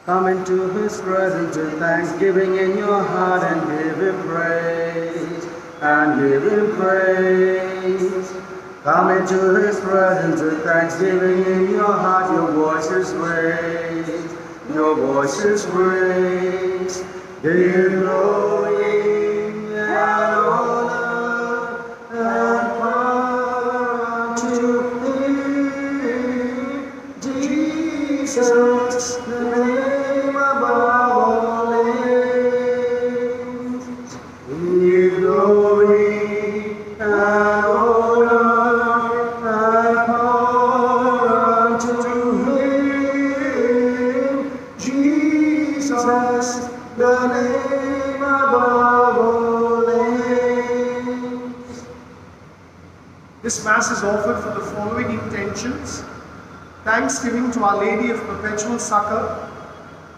Come into his presence with thanksgiving in your heart and give him praise. And give him praise. Come into his presence with thanksgiving in your heart. Your voice is raised. Your voice is raised. Give glory and honor and power to him, Jesus, the name above all names. Give glory and honor and power to him, Jesus, the name above all names. This Mass is offered for the following intentions: thanksgiving to Our Lady of Perpetual Succor,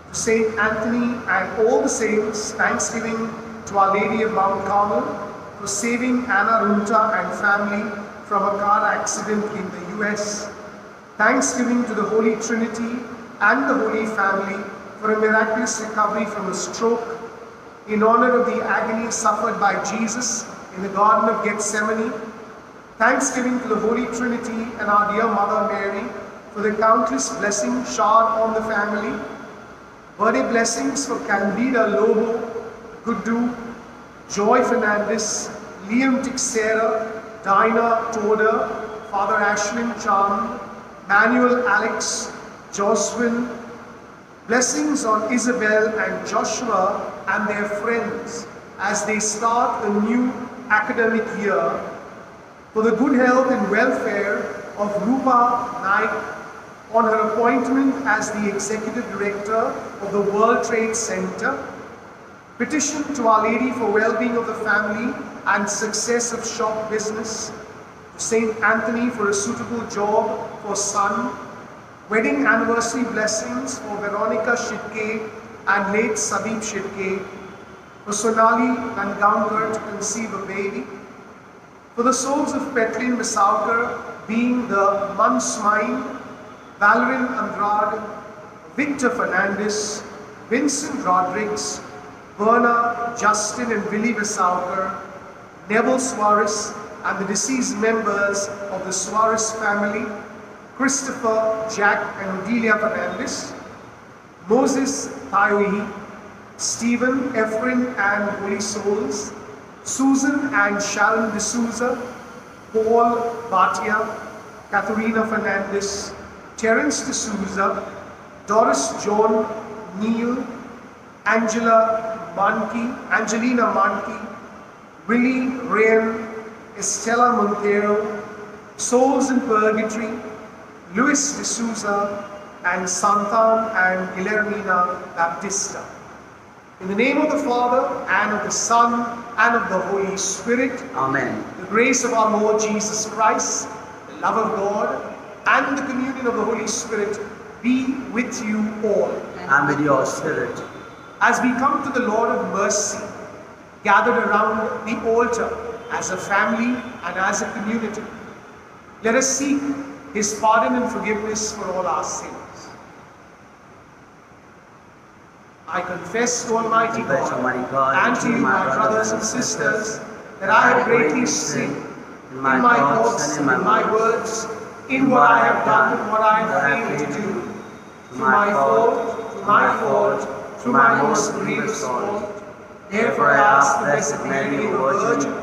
to Saint Anthony and all the saints, thanksgiving to Our Lady of Mount Carmel for saving Anna Runta and family from a car accident in the US, thanksgiving to the Holy Trinity and the Holy Family for a miraculous recovery from a stroke, in honor of the agony suffered by Jesus in the Garden of Gethsemane, thanksgiving to the Holy Trinity and our dear Mother Mary for the countless blessings showered on the family, birthday blessings for Candida Lobo, Gudu, Joy Fernandez, Liam Tixera, Dinah Toda, Father Ashlyn Chand, Manuel Alex, Joswin, blessings on Isabel and Joshua and their friends as they start a new academic year, for the good health and welfare of Rupa Naik on her appointment as the Executive Director of the World Trade Center, petition to Our Lady for well-being of the family and success of shop business, to Saint Anthony for a suitable job for son, wedding anniversary blessings for Veronica Shitke and late Sabib Shitke, for Sonali Nangankar to conceive a baby, for the souls of Petlin Misaukar being the Mansmine, Valerin Andrade, Victor Fernandez, Vincent Rodriguez, Berna, Justin and Willie Misaukar, Neville Suarez and the deceased members of the Suarez family, Christopher, Jack and Odelia Fernandez, Moses Taiwi, Stephen, Ephraim and Holy Souls, Susan and Sharon D'Souza, Paul Bhatia, Katharina Fernandez, Terence D'Souza, Doris John Neal, Angelina Manki, Willie Ryan, Estela Montero, Souls in Purgatory, Luis D'Souza, and Santan and Guillermina Baptista. In the name of the Father, and of the Son, and of the Holy Spirit. Amen. The grace of our Lord Jesus Christ, the love of God, and the communion of the Holy Spirit be with you all. And with your spirit. As we come to the Lord of mercy, gathered around the altar as a family and as a community, let us seek His pardon and forgiveness for all our sins. I confess to Almighty God and to you, my brothers and sisters, that I have greatly sinned in my thoughts and in my words, in what I have done and what I have failed to do, through my fault, through my most grievous fault. Therefore I ask the Blessed Mary, the Virgin,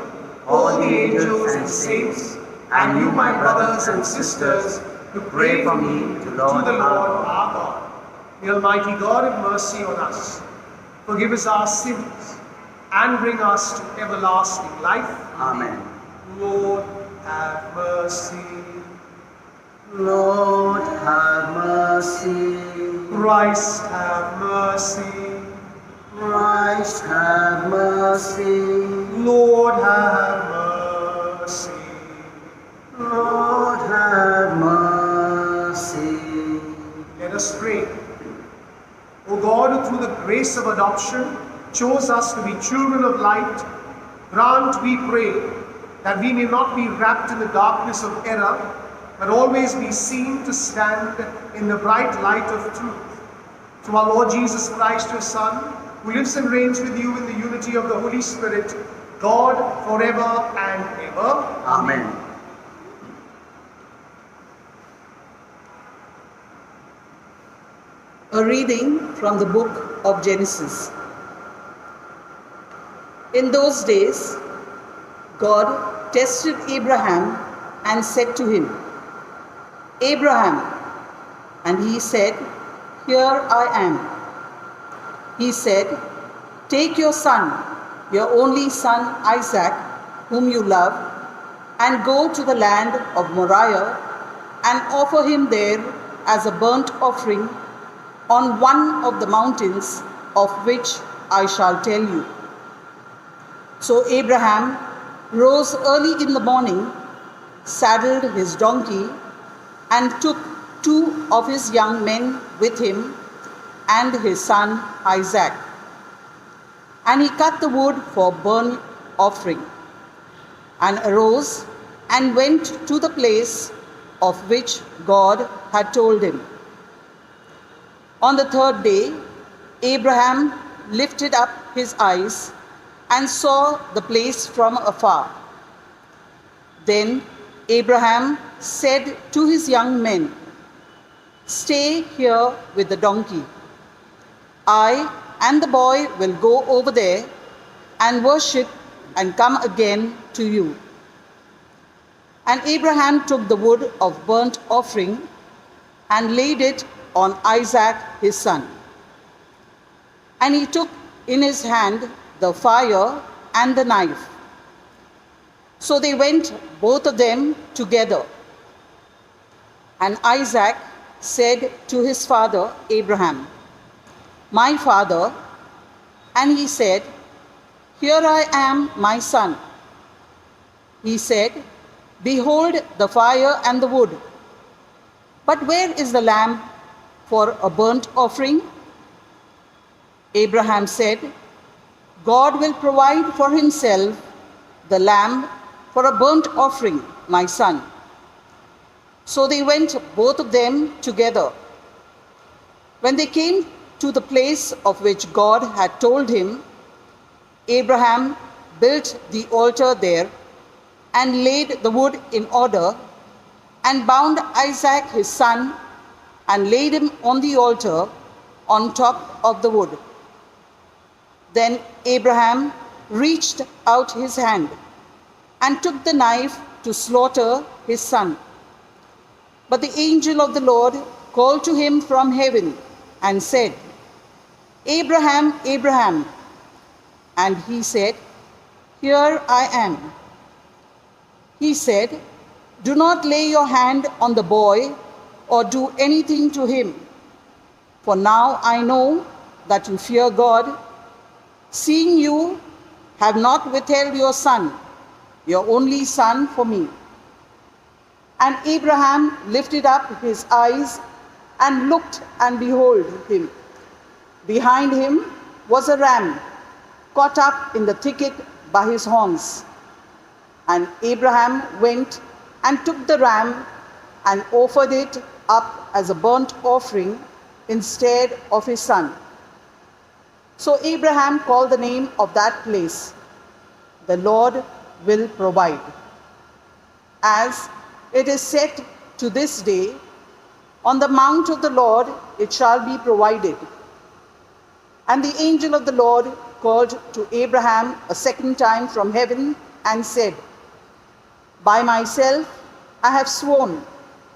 all the angels and saints, and you, my brothers and sisters, to pray for me to the Lord our God. May Almighty God have mercy on us, forgive us our sins, and bring us to everlasting life. Amen. Lord, have mercy. Lord, have mercy. Christ, have mercy. Christ, have mercy. Lord, have mercy. Lord, have mercy. Let us pray. O God, who through the grace of adoption chose us to be children of light, grant, we pray, that we may not be wrapped in the darkness of error, but always be seen to stand in the bright light of truth. through our Lord Jesus Christ, your Son, who lives and reigns with you in the unity of the Holy Spirit, God, forever and ever. Amen. A reading from the book of Genesis. In those days, God tested Abraham and said to him, Abraham, and he said, Here I am. He said, Take your son, your only son Isaac, whom you love, and go to the land of Moriah and offer him there as a burnt offering on one of the mountains of which I shall tell you. So Abraham rose early in the morning, saddled his donkey, and took 2 of his young men with him and his son Isaac. And he cut the wood for burnt offering, and arose and went to the place of which God had told him. On the 3rd day, Abraham lifted up his eyes and saw the place from afar. Then Abraham said to his young men, Stay here with the donkey. I and the boy will go over there and worship and come again to you. And Abraham took the wood of burnt offering and laid it on Isaac his son. And he took in his hand the fire and the knife. So they went both of them together. And Isaac said to his father Abraham, My father. And he said, Here I am, my son. He said, Behold the fire and the wood, but where is the lamb for a burnt offering? Abraham said, God will provide for himself the lamb for a burnt offering, my son. So they went both of them together. When they came to the place of which God had told him, Abraham built the altar there and laid the wood in order and bound Isaac his son and laid him on the altar on top of the wood. Then Abraham reached out his hand and took the knife to slaughter his son. But the angel of the Lord called to him from heaven and said, Abraham, Abraham. And he said, Here I am. He said, Do not lay your hand on the boy or do anything to him. For now I know that you fear God, seeing you have not withheld your son, your only son, for me. And Abraham lifted up his eyes and looked, and behold him. Behind him was a ram caught up in the thicket by his horns. And Abraham went and took the ram and offered it up as a burnt offering instead of his son. So Abraham called the name of that place, The Lord will provide. As it is said to this day, On the mount of the Lord it shall be provided. And the angel of the Lord called to Abraham a second time from heaven and said, By myself I have sworn,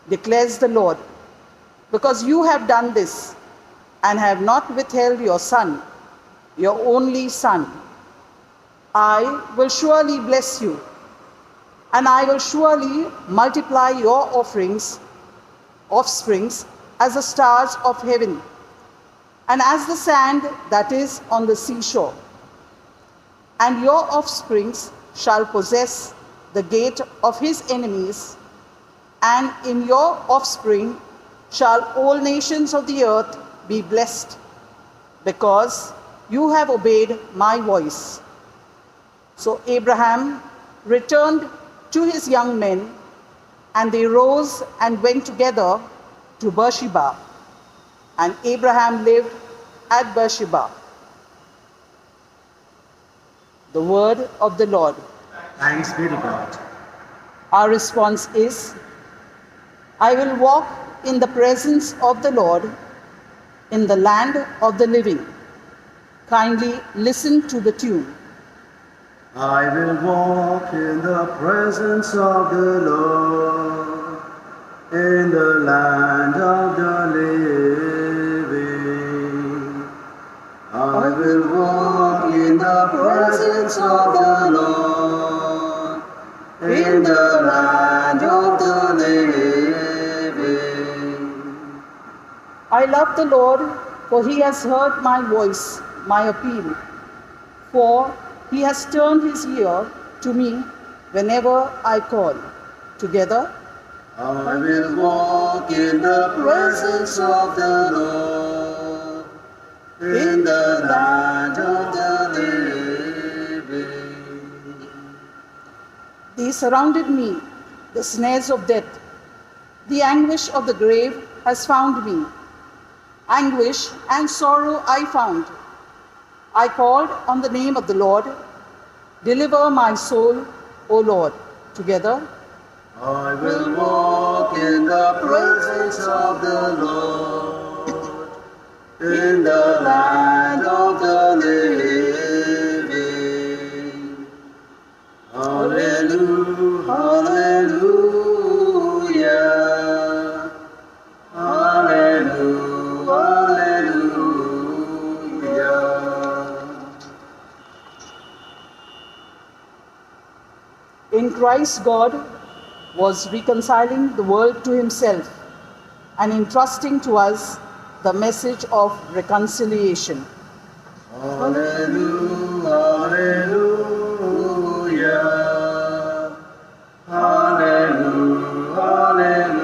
declares the Lord, because you have done this and have not withheld your son, your only son. I will surely bless you, and I will surely multiply your offsprings as the stars of heaven, and as the sand that is on the seashore. And your offsprings shall possess the gate of his enemies, and in your offspring shall all nations of the earth be blessed, because you have obeyed my voice. So Abraham returned to his young men, and they rose and went together to Beersheba. and Abraham lived at Beersheba. The word of the Lord. Thanks be to God. Our response is, I will walk in the presence of the Lord in the land of the living. Kindly listen to the tune. I will walk in the presence of the Lord, in the land of the living. I will walk in the presence of the Lord, in the land of the living. I love the Lord, for he has heard my voice, my appeal. For he has turned his ear to me whenever I call. Together, I will walk in the presence of the Lord, in the land of the living. they surrounded me, the snares of death. The anguish of the grave has found me. Anguish and sorrow I found. I called on the name of the Lord. Deliver my soul, O Lord. Together, I will walk in the presence of the Lord, in the land of the living. Hallelujah, hallelujah, hallelujah, hallelujah. in Christ, God was reconciling the world to himself and entrusting to us the message of reconciliation. Hallelujah, hallelujah, hallelujah, hallelujah.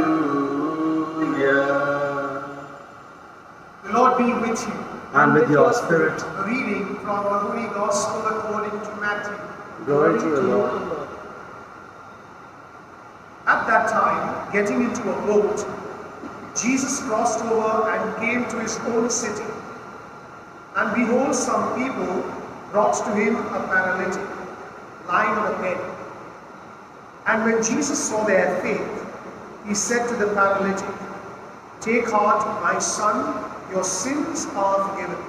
The Lord be with you. And with your spirit. A reading from the Holy Gospel according to Matthew. Glory to you, Lord. At that time, getting into a boat, Jesus crossed over and came to his own city. And behold, some people brought to him a paralytic, lying on a bed. And when Jesus saw their faith, he said to the paralytic, "Take heart, my son, your sins are forgiven."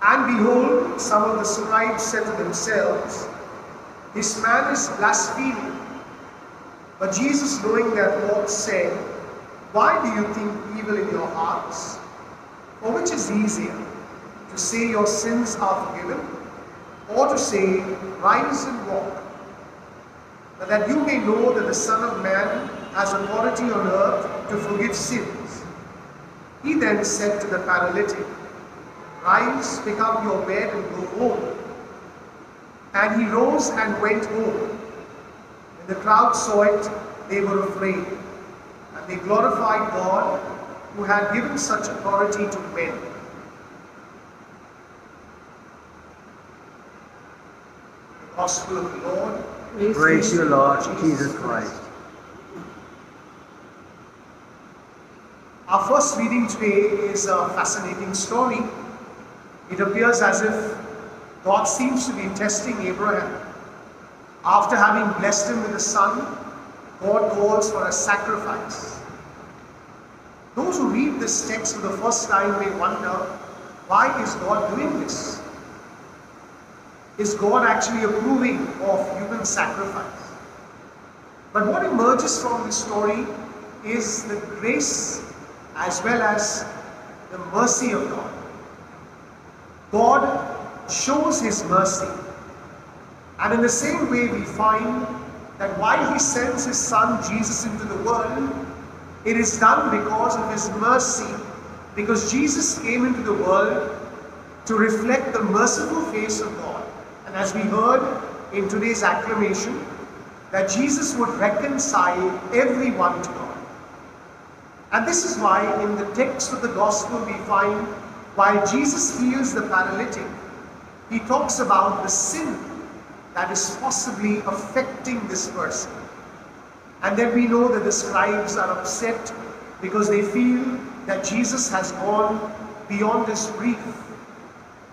And behold, some of the scribes said to themselves, "This man is blaspheming." But Jesus, knowing their thoughts, said, "Why do you think evil in your hearts? For which is easier, to say your sins are forgiven, or to say, rise and walk? But that you may know that the Son of Man has authority on earth to forgive sins." He then said to the paralytic, "Rise, pick up your bed and go home." And he rose and went home. When the crowd saw it, they were afraid, and they glorified God, who had given such authority to men. The Gospel of the Lord. Praise you, Lord Jesus Christ. Our first reading today is a fascinating story. It appears as if God seems to be testing Abraham. After having blessed him with a son, God calls for a sacrifice. Those who read this text for the first time may wonder, why is God doing this? Is God actually approving of human sacrifice? But what emerges from this story is the grace as well as the mercy of God. God shows his mercy. And in the same way, we find that while he sends his son Jesus into the world, it is done because of his mercy, because Jesus came into the world to reflect the merciful face of God. And as we heard in today's acclamation, that Jesus would reconcile everyone to God. And this is why in the text of the gospel we find, while Jesus heals the paralytic, he talks about the sin that is possibly affecting this person. And then we know that the scribes are upset because they feel that Jesus has gone beyond this brief.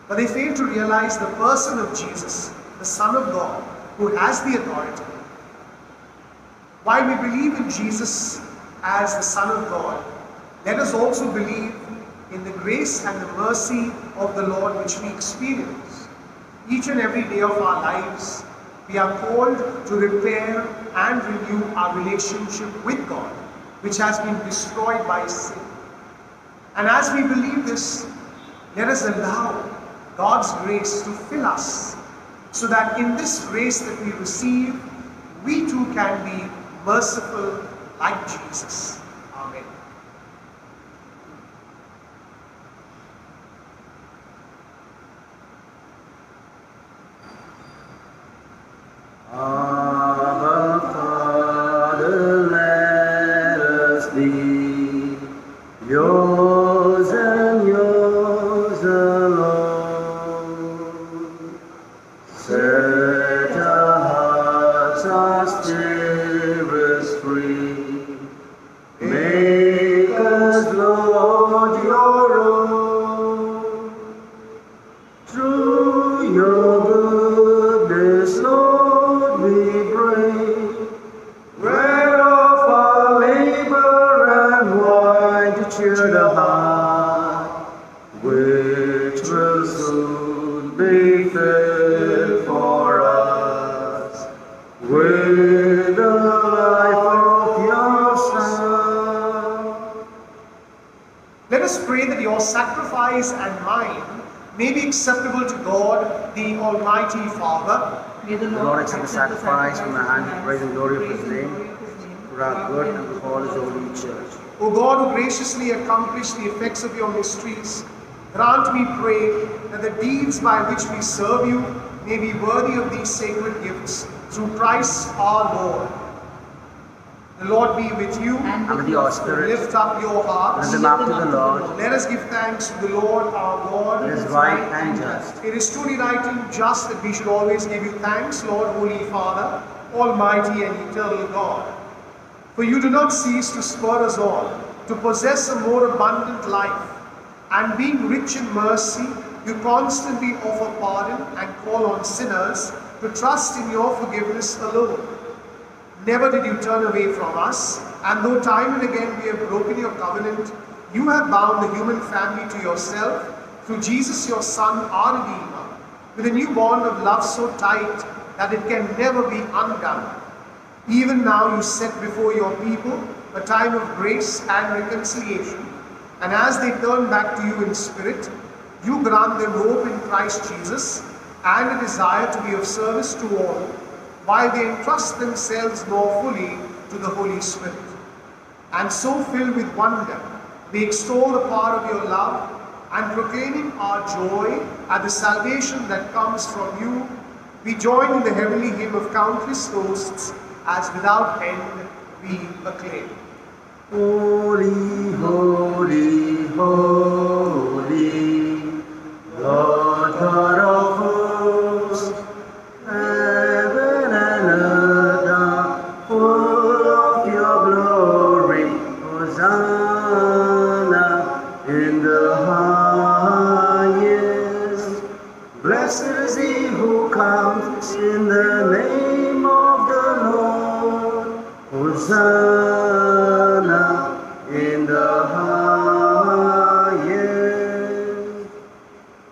But they fail to realize the person of Jesus, the Son of God, who has the authority. While we believe in Jesus as the Son of God, let us also believe in the grace and the mercy of the Lord which we experience. Each and every day of our lives, we are called to repair and renew our relationship with God, which has been destroyed by sin. And as we believe this, let us allow God's grace to fill us, so that in this grace that we receive, we too can be merciful like Jesus. Amen. Our Father, let us be yours and yours alone. Set our hearts, our spirits free. Make us, Lord, your own. Through your goodness, Lord, we pray. Bread of our labor and wine to cheer the heart, which will soon be filled for us with the life of your Son. Let us pray that your sacrifice and mine may be acceptable to God, the Almighty Father. May the Lord accept the sacrifice from my hand to praise and glory of his name, for our good and for all his holy church. O God, who graciously accomplish the effects of your mysteries, grant, we pray, that the deeds by which we serve you may be worthy of these sacred gifts, through Christ our Lord. The Lord be with you. And with your spirit, Lift up your hearts. lift them up to the Lord. Let us give thanks to the Lord our God. It is right and just. It is truly right and just that we should always give you thanks, Lord, Holy Father, Almighty and eternal God. For you do not cease to spur us on to possess a more abundant life, and being rich in mercy, you constantly offer pardon and call on sinners to trust in your forgiveness alone. Never did you turn away from us, and though time and again we have broken your covenant, you have bound the human family to yourself through Jesus your Son, our Redeemer, with a new bond of love so tight that it can never be undone. Even now you set before your people a time of grace and reconciliation, and as they turn back to you in spirit, you grant them hope in Christ Jesus and a desire to be of service to all, while they entrust themselves more fully to the Holy Spirit. And so filled with wonder, we extol the power of your love, and proclaiming our joy at the salvation that comes from you, we join in the heavenly hymn of countless hosts, as without end we acclaim. Holy, holy, holy, Lord God of hosts, heaven and earth are full of your glory. Hosanna in the highest. Blessed is he who comes in the name of the Lord. Hosanna in the highest.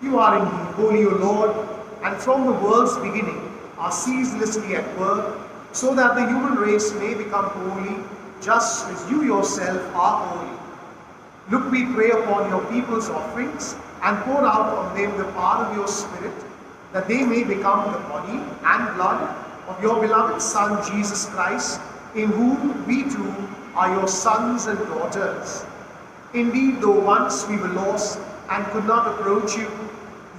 You are indeed holy, O Lord, and from the world's beginning are ceaselessly at work, so that the human race may become holy, just as you yourself are holy. Look, we pray, upon your people's offerings, and pour out on them the power of your Spirit, that they may become the body and blood of your beloved Son, Jesus Christ, in whom we too are your sons and daughters. Indeed, though once we were lost and could not approach you,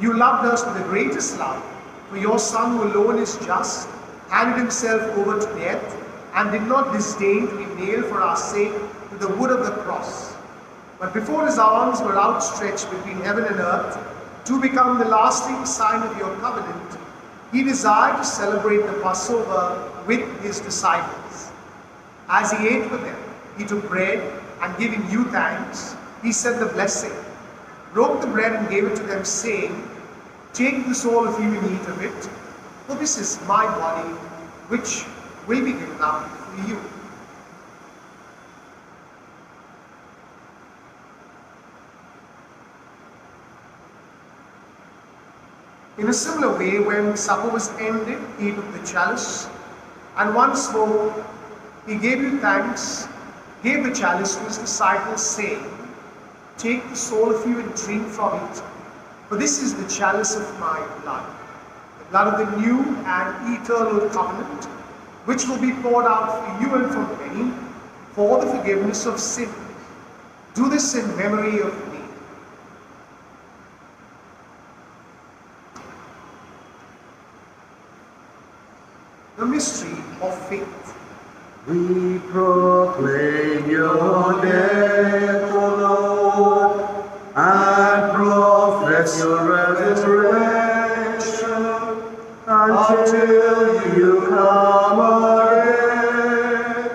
you loved us with the greatest love, for your Son, who alone is just, handed himself over to death, and did not disdain to be nailed for our sake to the wood of the cross. But before his arms were outstretched between heaven and earth, to become the lasting sign of your covenant, he desired to celebrate the Passover with his disciples. As he ate with them, he took bread, and giving you thanks, he said the blessing, broke the bread and gave it to them, saying, "Take this all of you and eat of it, for this is my body, which will be given up for you." In a similar way, when supper was ended, he took the chalice, and once more he gave you thanks, gave the chalice to his disciples, saying, "Take this all of you and drink from it, for this is the chalice of my blood, the blood of the new and eternal covenant, which will be poured out for you and for many for the forgiveness of sin. Do this in memory of me." The mystery of faith. We proclaim your death, O Lord, and profess your resurrection until you come again.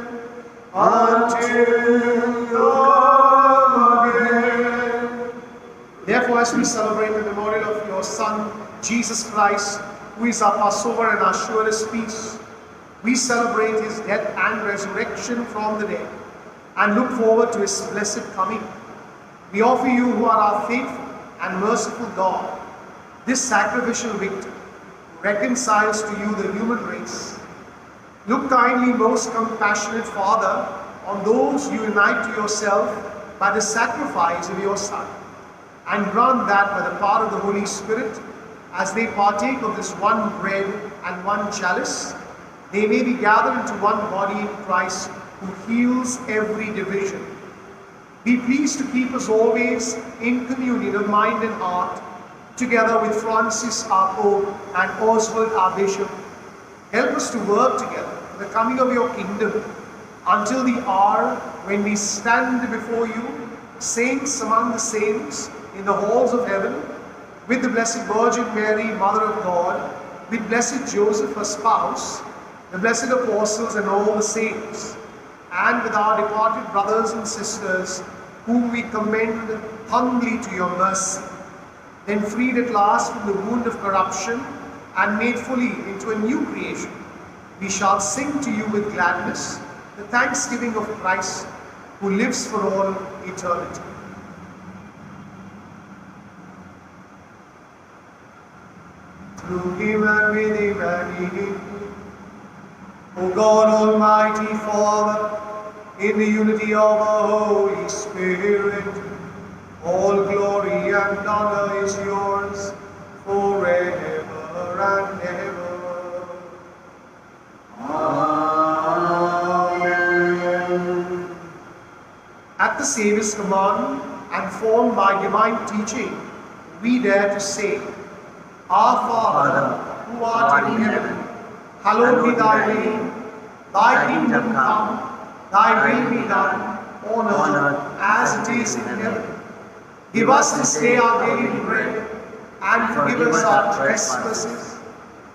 Until you come again. Therefore, as we celebrate the memorial of your Son, Jesus Christ, who is our Passover and our surest peace, we celebrate his death and resurrection from the dead and look forward to his blessed coming. We offer you, who are our faithful and merciful God, this sacrificial victim who reconciles to you the human race. Look kindly, most compassionate Father, on those you unite to yourself by the sacrifice of your Son, and grant that by the power of the Holy Spirit, as they partake of this one bread and one chalice, they may be gathered into one body in Christ, who heals every division. Be pleased to keep us always in communion of mind and heart, together with Francis our Pope and Oswald our Bishop. Help us to work together for the coming of your kingdom, until the hour when we stand before you, saints among the saints, in the halls of heaven, with the Blessed Virgin Mary, Mother of God, with Blessed Joseph, her spouse, the blessed apostles and all the saints, and with our departed brothers and sisters, whom we commend humbly to your mercy. Then freed at last from the wound of corruption, and made fully into a new creation, we shall sing to you with gladness the thanksgiving of Christ, who lives for all eternity. Through him and with him and in him, O God, Almighty Father, in the unity of the Holy Spirit, all glory and honor is yours forever and ever. Amen. At the Saviour's command and formed by divine teaching, we dare to say, Our Father, who art in heaven, hallowed be thy name. Thy kingdom come, thy will be done, on earth as it is in heaven. Give us this day our daily bread, and forgive us our trespasses,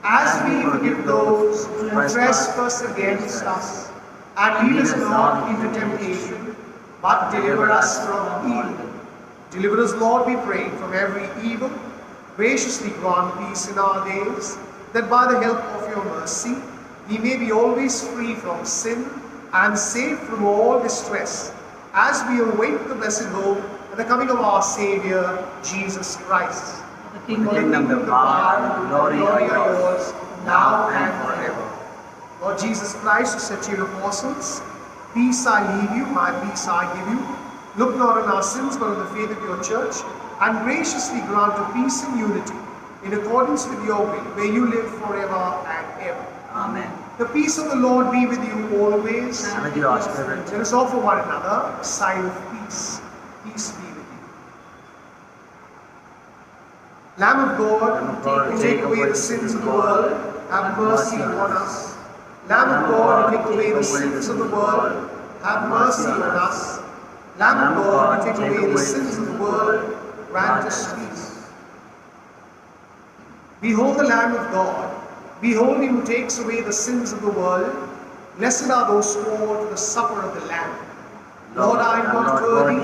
as we forgive those who trespass against us. And lead us not into temptation, but deliver us from evil. Deliver us, Lord, we pray, from every evil. Graciously grant peace in our days, that by the help of your mercy, we may be always free from sin and safe from all distress, as we await the blessed hope and the coming of our Saviour, Jesus Christ. The kingdom, the power, and glory are yours, now and forever. Lord Jesus Christ, who said to your apostles, "Peace I leave you, my peace I give you," look not on our sins, but on the faith of your church, and graciously grant to peace and unity, in accordance with your will, where you live forever and ever. Amen. The peace of the Lord be with you always. And with your spirit. Let us offer one another a sign of peace. Peace be with you. Lamb of God, who take away the sins of the world, have mercy on us. Lamb of God, who take away the sins of the world, have mercy on us. Lamb of God, who take away the sins of the world, grant us peace. Behold the Lamb of God. Behold him who takes away the sins of the world. Blessed are those called to the supper of the Lamb. Lord, I am not worthy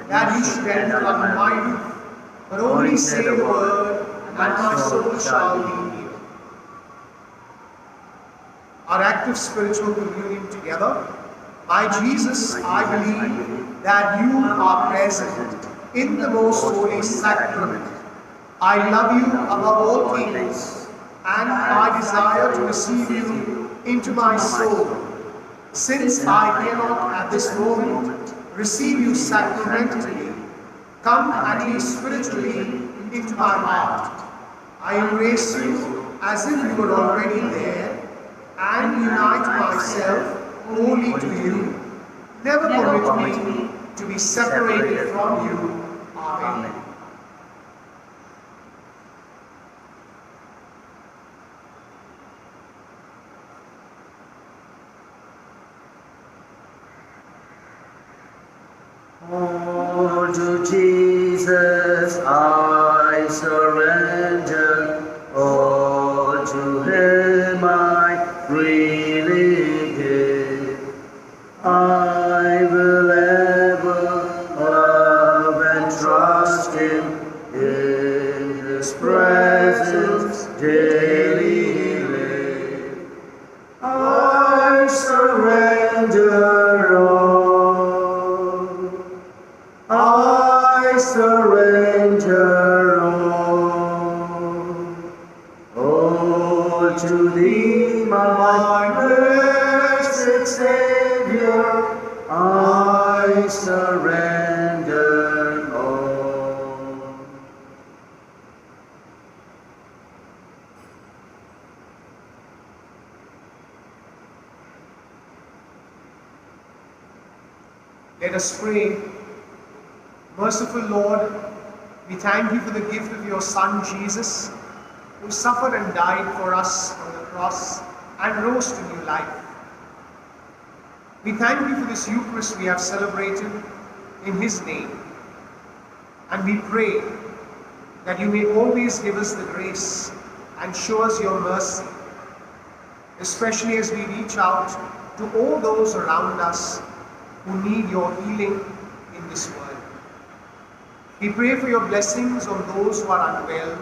that you should enter under my roof, but only say the word, and my soul shall be healed. Our active spiritual communion together. My Jesus, I believe that you are present in the most holy sacrament. I love you above all things, and I desire to receive you into my soul. Since I cannot at this moment receive you sacramentally, come at least spiritually into my heart. I embrace you as if you were already there, and unite myself wholly to you. Never permit me to be separated from you. Amen. All to Jesus I surrender, all to Him I freely give. I will ever love and trust Him, in His presence daily live. I surrender all, I surrender all to Thee, my blessed Savior, I surrender all. Let us pray. Merciful Lord, we thank you for the gift of your Son Jesus, who suffered and died for us on the cross and rose to new life. We thank you for this Eucharist we have celebrated in His name. And we pray that you may always give us the grace and show us your mercy, especially as we reach out to all those around us who need your healing in this world. We pray for your blessings on those who are unwell,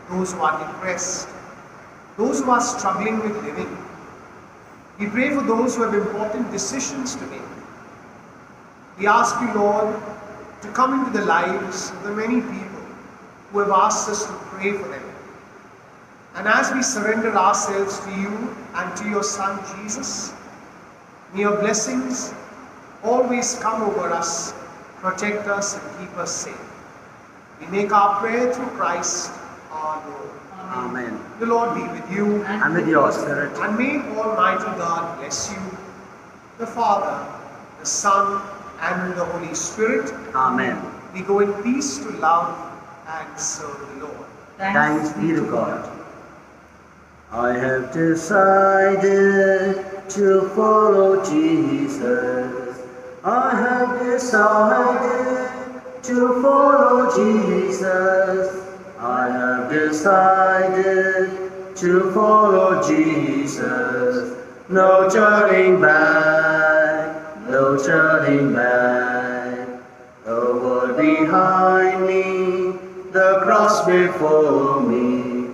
those who are depressed, those who are struggling with living. We pray for those who have important decisions to make. We ask you, Lord, to come into the lives of the many people who have asked us to pray for them. And as we surrender ourselves to you and to your Son Jesus, may your blessings always come over us, protect us and keep us safe. We make our prayer through Christ our Lord. Amen. The Lord be with you. And with your spirit. And may Almighty God bless you, the Father, the Son, and the Holy Spirit. Amen. We go in peace to love and serve the Lord. Thanks be to God. I have decided to follow Jesus. I have decided to follow Jesus. I have decided to follow Jesus. No turning back, no turning back. The world behind me, the cross before me.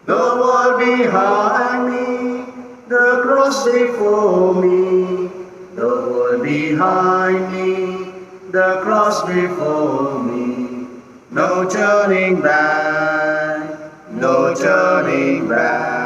The world behind me, the cross before me. The world behind me, the cross before me. No turning back, no turning back.